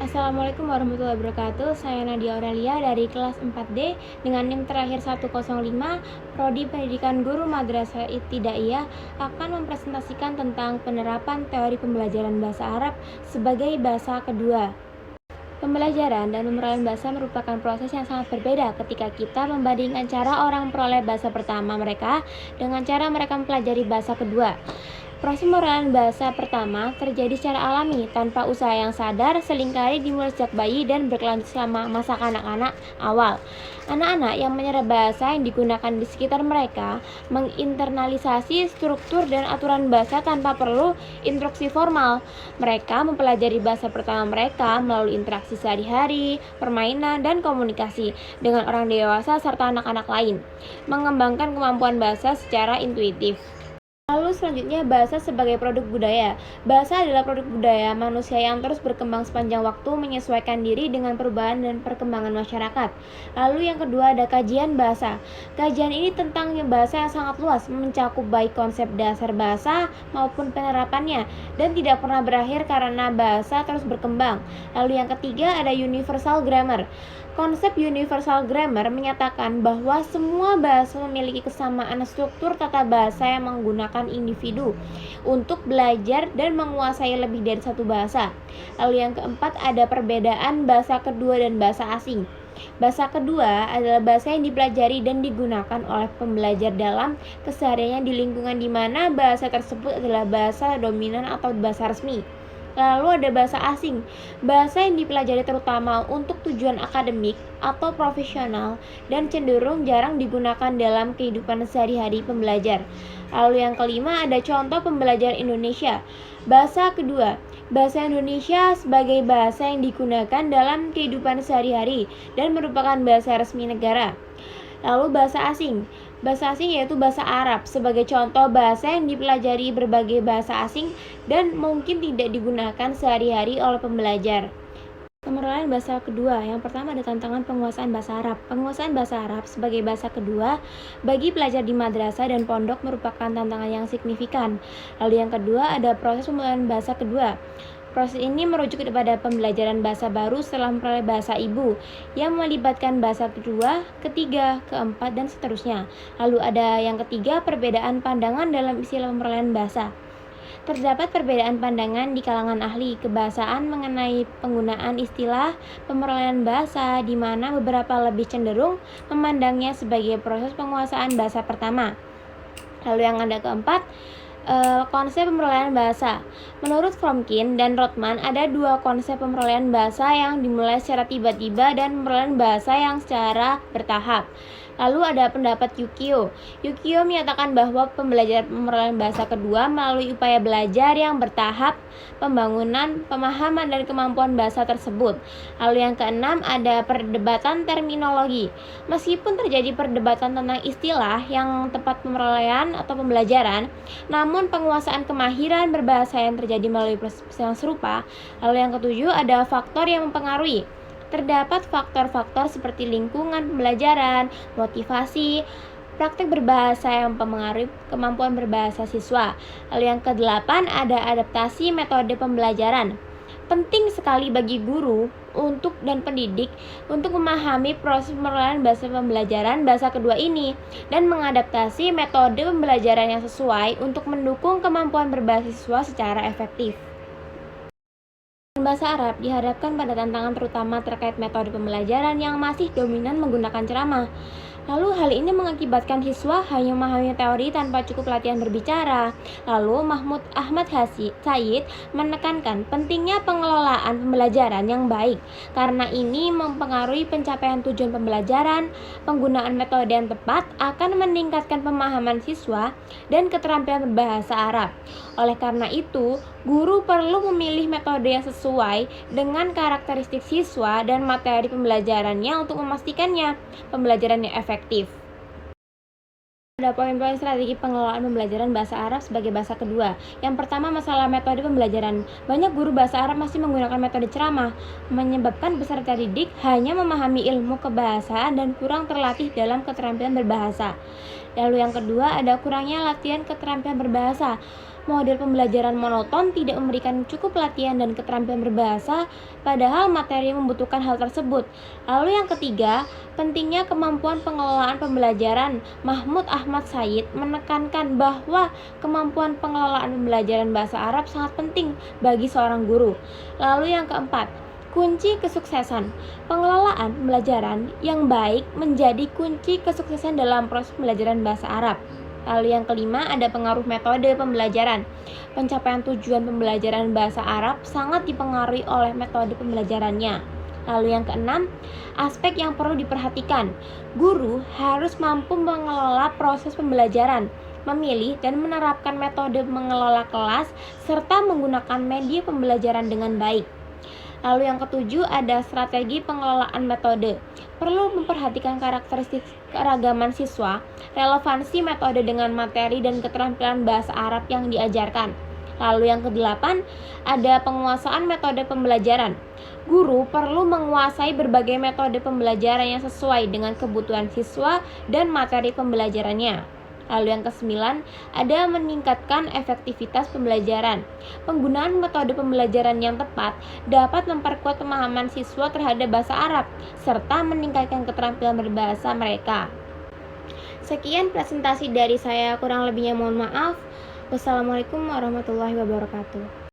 Assalamualaikum warahmatullahi wabarakatuh. Saya Nadia Aurelia dari kelas 4D dengan NIM terakhir 105, Prodi Pendidikan Guru Madrasah Ibtidaiyah akan mempresentasikan tentang penerapan teori pembelajaran bahasa Arab sebagai bahasa kedua. Pembelajaran dan pemrolehan bahasa merupakan proses yang sangat berbeda ketika kita membandingkan cara orang memperoleh bahasa pertama mereka dengan cara mereka mempelajari bahasa kedua. Proses pemrolehan bahasa pertama terjadi secara alami, tanpa usaha yang sadar, seringkali dimulai sejak bayi dan berkelanjut selama masa kanak-kanak awal. Anak-anak yang menyerap bahasa yang digunakan di sekitar mereka menginternalisasi struktur dan aturan bahasa tanpa perlu instruksi formal. Mereka mempelajari bahasa pertama mereka melalui interaksi sehari-hari, permainan, dan komunikasi dengan orang dewasa serta anak-anak lain, mengembangkan kemampuan bahasa secara intuitif. Lalu selanjutnya, bahasa sebagai produk budaya. Bahasa adalah produk budaya manusia yang terus berkembang sepanjang waktu, menyesuaikan diri dengan perubahan dan perkembangan masyarakat. Lalu yang kedua ada kajian bahasa. Kajian ini tentang bahasa yang sangat luas, mencakup baik konsep dasar bahasa maupun penerapannya, dan tidak pernah berakhir karena bahasa terus berkembang. Lalu yang ketiga ada universal grammar. Konsep universal grammar menyatakan bahwa semua bahasa memiliki kesamaan struktur tata bahasa yang menggunakan individu untuk belajar dan menguasai lebih dari satu bahasa. Lalu yang keempat ada perbedaan bahasa kedua dan bahasa asing. Bahasa kedua adalah bahasa yang dipelajari dan digunakan oleh pembelajar dalam kesehariannya di lingkungan di mana bahasa tersebut adalah bahasa dominan atau bahasa resmi. Lalu ada bahasa asing, bahasa yang dipelajari terutama untuk tujuan akademik atau profesional dan cenderung jarang digunakan dalam kehidupan sehari-hari pembelajar. Lalu yang kelima ada contoh pembelajaran Indonesia. Bahasa kedua, bahasa Indonesia sebagai bahasa yang digunakan dalam kehidupan sehari-hari dan merupakan bahasa resmi negara. Lalu bahasa asing. Bahasa asing yaitu bahasa Arab sebagai contoh bahasa yang dipelajari berbagai bahasa asing dan mungkin tidak digunakan sehari-hari oleh pembelajar. Pemrolehan bahasa kedua. Yang pertama ada tantangan penguasaan bahasa Arab. Penguasaan bahasa Arab sebagai bahasa kedua bagi pelajar di madrasah dan pondok merupakan tantangan yang signifikan. Lalu yang kedua ada proses pemrolehan bahasa kedua. Proses ini merujuk kepada pembelajaran bahasa baru setelah memperoleh bahasa ibu yang melibatkan bahasa kedua, ketiga, keempat, dan seterusnya. Lalu ada yang ketiga, perbedaan pandangan dalam istilah pemrolehan bahasa. Terdapat perbedaan pandangan di kalangan ahli kebahasaan mengenai penggunaan istilah pemrolehan bahasa, di mana beberapa lebih cenderung memandangnya sebagai proses penguasaan bahasa pertama. Lalu yang ada keempat, konsep pemrolehan bahasa. Menurut Fromkin dan Rothman, ada dua konsep pemrolehan bahasa yang dimulai secara tiba-tiba dan pemrolehan bahasa yang secara bertahap. Lalu ada pendapat Yukio. Yukio menyatakan bahwa pembelajaran pemrolehan bahasa kedua melalui upaya belajar yang bertahap, pembangunan, pemahaman, dan kemampuan bahasa tersebut. Lalu yang keenam ada perdebatan terminologi. Meskipun terjadi perdebatan tentang istilah yang tepat pemrolehan atau pembelajaran, namun penguasaan kemahiran berbahasa yang terjadi melalui proses yang serupa. Lalu yang ketujuh ada faktor yang mempengaruhi. Terdapat faktor-faktor seperti lingkungan pembelajaran, motivasi, praktek berbahasa yang mempengaruhi kemampuan berbahasa siswa. Lalu yang kedelapan ada adaptasi metode pembelajaran. Penting sekali bagi guru dan pendidik untuk memahami proses pemrolehan bahasa pembelajaran bahasa kedua ini dan mengadaptasi metode pembelajaran yang sesuai untuk mendukung kemampuan berbahasa siswa secara efektif. Bahasa Arab dihadapkan pada tantangan terutama terkait metode pembelajaran yang masih dominan menggunakan ceramah. Lalu hal ini mengakibatkan siswa hanya memahami teori tanpa cukup latihan berbicara. Lalu Mahmud Ahmad Said menekankan pentingnya pengelolaan pembelajaran yang baik karena ini mempengaruhi pencapaian tujuan pembelajaran. Penggunaan metode yang tepat akan meningkatkan pemahaman siswa dan keterampilan berbahasa Arab. Oleh karena itu, guru perlu memilih metode yang sesuai dengan karakteristik siswa dan materi pembelajarannya untuk memastikannya pembelajarannya efektif. Ada poin-poin strategi pengelolaan pembelajaran bahasa Arab sebagai bahasa kedua. Yang pertama, masalah metode pembelajaran. Banyak guru bahasa Arab masih menggunakan metode ceramah, menyebabkan peserta didik hanya memahami ilmu kebahasaan dan kurang terlatih dalam keterampilan berbahasa. Lalu yang kedua, ada kurangnya latihan keterampilan berbahasa. Model pembelajaran monoton tidak memberikan cukup pelatihan dan keterampilan berbahasa, padahal materi membutuhkan hal tersebut. Lalu yang ketiga, pentingnya kemampuan pengelolaan pembelajaran. Mahmud Ahmad Said menekankan bahwa kemampuan pengelolaan pembelajaran bahasa Arab sangat penting bagi seorang guru. Lalu yang keempat, kunci kesuksesan. Pengelolaan pembelajaran yang baik menjadi kunci kesuksesan dalam proses pembelajaran bahasa Arab. Lalu yang kelima, ada pengaruh metode pembelajaran. Pencapaian tujuan pembelajaran bahasa Arab sangat dipengaruhi oleh metode pembelajarannya. Lalu yang keenam, aspek yang perlu diperhatikan. Guru harus mampu mengelola proses pembelajaran, memilih dan menerapkan metode mengelola kelas, serta menggunakan media pembelajaran dengan baik. Lalu yang ketujuh, ada strategi pengelolaan metode. Perlu memperhatikan karakteristik keragaman siswa, relevansi metode dengan materi dan keterampilan bahasa Arab yang diajarkan. Lalu yang kedelapan, ada penguasaan metode pembelajaran. Guru perlu menguasai berbagai metode pembelajaran yang sesuai dengan kebutuhan siswa dan materi pembelajarannya. Lalu yang kesembilan, ada meningkatkan efektivitas pembelajaran. Penggunaan metode pembelajaran yang tepat dapat memperkuat pemahaman siswa terhadap bahasa Arab, serta meningkatkan keterampilan berbahasa mereka. Sekian presentasi dari saya, kurang lebihnya mohon maaf. Wassalamualaikum warahmatullahi wabarakatuh.